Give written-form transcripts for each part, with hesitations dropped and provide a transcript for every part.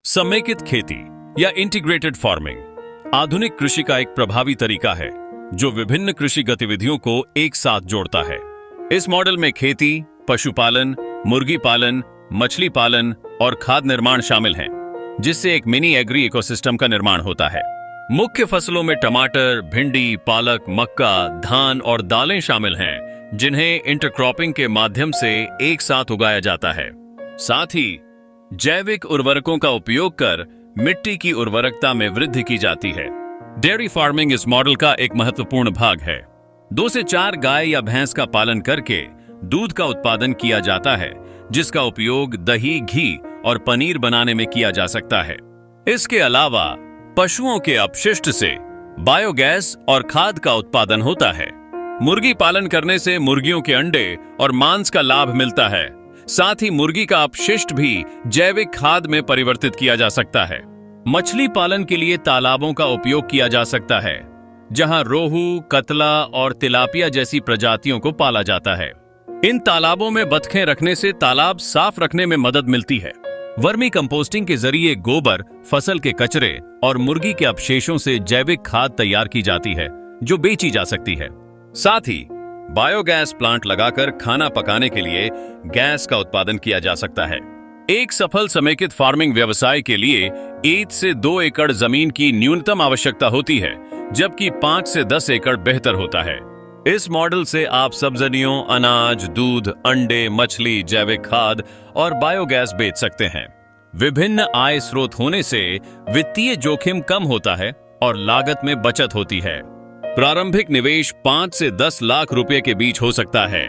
समेकित खेती या इंटीग्रेटेड फार्मिंग आधुनिक कृषि का एक प्रभावी तरीका है जो विभिन्न कृषि गतिविधियों को एक साथ जोड़ता है। इस मॉडल में खेती, पशुपालन, मुर्गी पालन, मछली पालन और खाद्य निर्माण शामिल हैं, जिससे एक मिनी एग्री इकोसिस्टम का निर्माण होता है। मुख्य फसलों में टमाटर, भिंडी, पालक, मक्का, धान और दालें शामिल हैं, जिन्हें इंटरक्रॉपिंग के माध्यम से एक साथ उगाया जाता है। साथ ही जैविक उर्वरकों का उपयोग कर मिट्टी की उर्वरकता में वृद्धि की जाती है। डेयरी फार्मिंग इस मॉडल का एक महत्वपूर्ण भाग है। 2 से 4 गाय या भैंस का पालन करके दूध का उत्पादन किया जाता है, जिसका उपयोग दही, घी और पनीर बनाने में किया जा सकता है। इसके अलावा पशुओं के अपशिष्ट से बायोगैस और खाद का उत्पादन होता है। मुर्गी पालन करने से मुर्गियों के अंडे और मांस का लाभ मिलता है। साथ ही मुर्गी का अपशिष्ट भी जैविक खाद में परिवर्तित किया जा सकता है। मछली पालन के लिए तालाबों का उपयोग किया जा सकता है, जहां रोहू, कतला और तिलापिया जैसी प्रजातियों को पाला जाता है। इन तालाबों में बतखें रखने से तालाब साफ रखने में मदद मिलती है। वर्मी कंपोस्टिंग के जरिए गोबर, फसल के कचरे और मुर्गी के अवशेषों से जैविक खाद तैयार की जाती है, जो बेची जा सकती है। साथ ही बायोगैस प्लांट लगाकर खाना पकाने के लिए गैस का उत्पादन किया जा सकता है। एक सफल समेकित फार्मिंग व्यवसाय के लिए 1 से 2 एकड़ जमीन की न्यूनतम आवश्यकता होती है, जबकि 5 से 10 एकड़ बेहतर होता है। इस मॉडल से आप सब्जियों, अनाज, दूध, अंडे, मछली, जैविक खाद और बायोगैस बेच सकते हैं। विभिन्न आय स्रोत होने से वित्तीय जोखिम कम होता है और लागत में बचत होती है। प्रारंभिक निवेश 5 से 10 लाख रुपए के बीच हो सकता है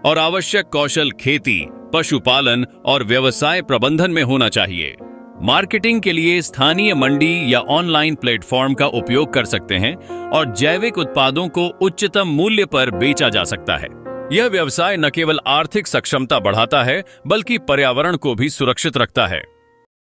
और आवश्यक कौशल खेती, पशुपालन और व्यवसाय प्रबंधन में होना चाहिए। मार्केटिंग के लिए स्थानीय मंडी या ऑनलाइन प्लेटफॉर्म का उपयोग कर सकते हैं और जैविक उत्पादों को उच्चतम मूल्य पर बेचा जा सकता है। यह व्यवसाय न केवल आर्थिक सक्षमता बढ़ाता है, बल्कि पर्यावरण को भी सुरक्षित रखता है।